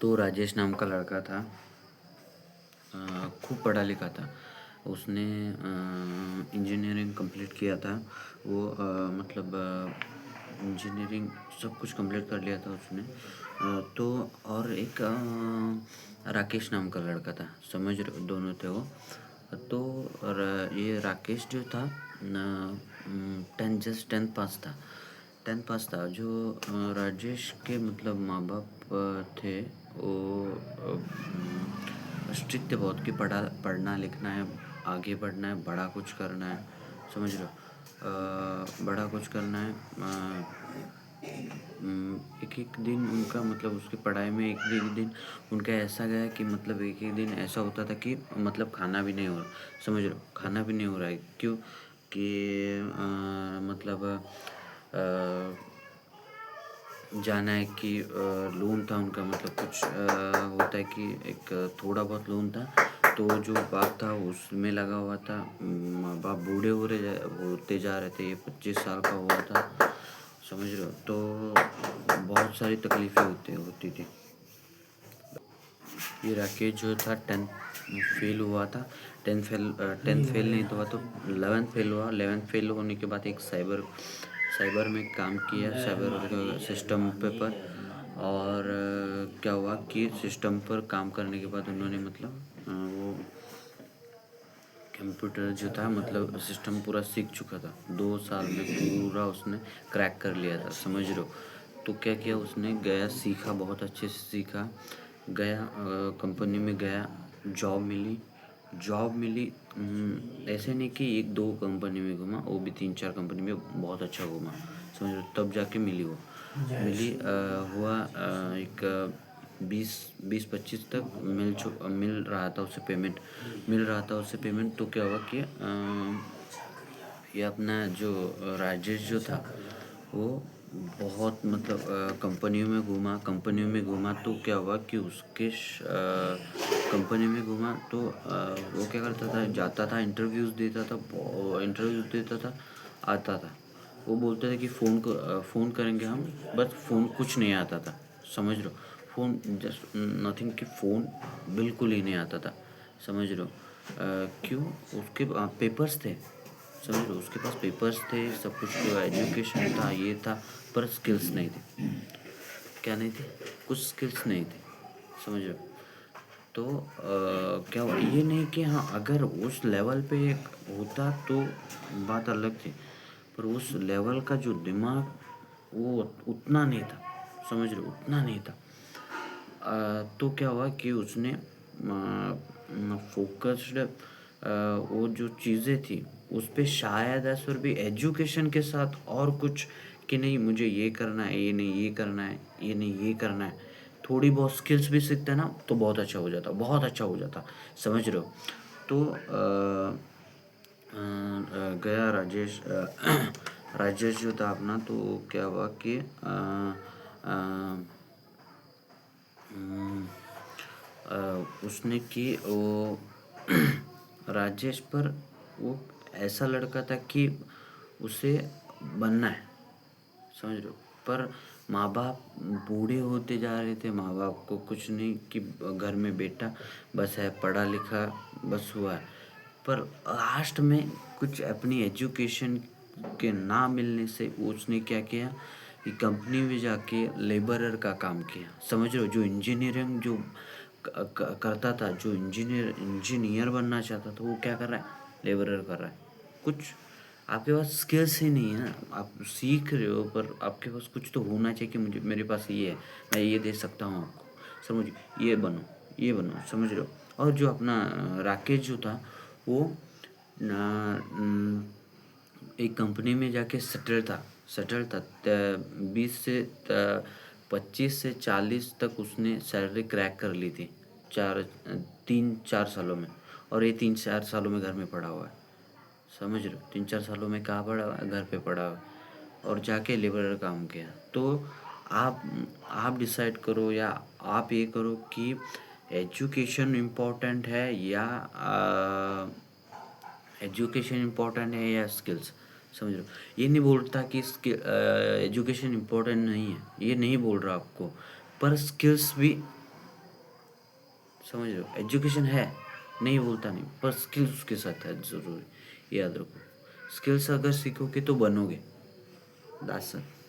तो राजेश नाम का लड़का था। खूब पढ़ा लिखा था। उसने इंजीनियरिंग कंप्लीट किया था। वो मतलब इंजीनियरिंग सब कुछ कंप्लीट कर लिया था उसने। तो और एक राकेश नाम का लड़का था, समझ रहे हो, दोनों थे वो। तो ये राकेश जो था न, जस्ट टेंथ पास था। जो राजेश के मतलब माँ बाप थे, वो स्ट्रिक्ट थे बहुत कि पढ़ना लिखना है, आगे बढ़ना है, बड़ा कुछ करना है, समझ रहे हो। बड़ा कुछ करना है। एक एक दिन उनका मतलब उसकी पढ़ाई में एक एक दिन उनका ऐसा गया कि मतलब एक एक दिन ऐसा होता था कि मतलब खाना भी नहीं हो रहा, समझ रहे हो, खाना भी नहीं हो रहा है। क्यों कि मतलब जाना है कि लोन था उनका, मतलब कुछ होता है कि एक थोड़ा बहुत लोन था। तो जो बाप था उसमें लगा हुआ था। माँ बाप बूढ़े होते जा रहे थे। ये 25 साल का हुआ था, समझ रहे हो। तो बहुत सारी तकलीफ़ें होती थी। ये राकेश जो था 10th फेल हुआ था। 10th फेल नहीं हुआ तो 11th फेल हुआ। 11th फेल होने के बाद एक साइबर में काम किया, साइबर सिस्टम पे पर। और क्या हुआ कि सिस्टम पर काम करने के बाद उन्होंने मतलब वो कंप्यूटर जो था मतलब सिस्टम पूरा सीख चुका था। 2 साल में पूरा उसने क्रैक कर लिया था, समझ रहे हो। तो क्या किया उसने, गया सीखा, बहुत अच्छे से सीखा। गया कंपनी में गया, जॉब मिली। ऐसे नहीं कि एक दो कंपनी में घूमा, वो भी 3-4 कंपनी में बहुत अच्छा घूमा, समझ लो। तब जाके मिली वो मिली हुआ एक 20-25 तक मिल रहा था उसे पेमेंट। तो क्या हुआ कि ये अपना जो राजेश जो था वो बहुत मतलब कंपनियों में घूमा। तो क्या हुआ कि उसके कंपनी में घूमा तो वो क्या करता था, जाता था, इंटरव्यूज़ देता था, आता था। वो बोलते थे कि फ़ोन करेंगे हम, बस फ़ोन कुछ नहीं आता था, समझ रहे हो। फ़ोन जस्ट नथिंग कि फ़ोन बिल्कुल ही नहीं आता था, समझ रहे हो। क्यों, उसके पेपर्स थे, समझ रहे हो, उसके पास पेपर्स थे, सब कुछ एजुकेशन था, ये था, पर स्किल्स नहीं थे। क्या नहीं थे, कुछ स्किल्स नहीं थे, समझ रहे हो। तो क्या हुआ, ये नहीं कि हाँ अगर उस लेवल पे एक होता तो बात अलग थी, पर उस लेवल का जो दिमाग वो उतना नहीं था, समझ रहे हो, उतना नहीं था। तो क्या हुआ कि उसने फोकस्ड वो जो चीज़ें थी उस पे शायद ऐसा, और भी एजुकेशन के साथ और कुछ कि नहीं मुझे ये करना है, ये नहीं ये करना है, ये नहीं ये करना है, थोड़ी बहुत स्किल्स भी सीखते ना तो बहुत अच्छा हो जाता, बहुत अच्छा हो जाता, समझ रहे हो। तो गया राजेश राजेश जो था अपना, तो क्या हुआ कि उसने कि वो राजेश पर वो ऐसा लड़का था कि उसे बनना है, समझ रहे हो। पर माँ बाप बूढ़े होते जा रहे थे, माँ बाप को कुछ नहीं कि घर में बेटा बस है, पढ़ा लिखा बस हुआ है। पर लास्ट में कुछ अपनी एजुकेशन के ना मिलने से उसने क्या किया कि कंपनी में जाके लेबरर का काम किया, समझ रहे हो। जो इंजीनियरिंग जो करता था, जो इंजीनियर बनना चाहता था, वो क्या कर रहा है, लेबरर कर रहा है। कुछ आपके पास स्किल्स ही नहीं है, आप सीख रहे हो, पर आपके पास कुछ तो होना चाहिए कि मेरे पास ये है, मैं ये दे सकता हूँ आपको, समझ, ये बनो, समझ रहे हो। और जो अपना राकेश जो था वो एक कंपनी में जाके सेटल था। 25 से 40 तक उसने सैलरी क्रैक कर ली थी, 3-4 सालों में। और ये 3-4 सालों में घर में पड़ा हुआ है, समझ रहे हो। 3-4 सालों में कहाँ पड़ा हुआ है, घर पे पड़ा हुआ है, और जाके लेबर काम किया। तो आप आप डिसाइड करो, या आप ये करो कि एजुकेशन इम्पोर्टेंट है या स्किल्स, समझ लो। ये नहीं बोलता कि एजुकेशन इम्पोर्टेंट नहीं है, ये नहीं बोल रहा आपको, पर स्किल्स भी समझ रहे हो? एजुकेशन है, नहीं बोलता नहीं, पर स्किल्स उसके साथ है ज़रूरी, याद रखो। स्किल्स अगर सीखोगे तो बनोगे। That's it.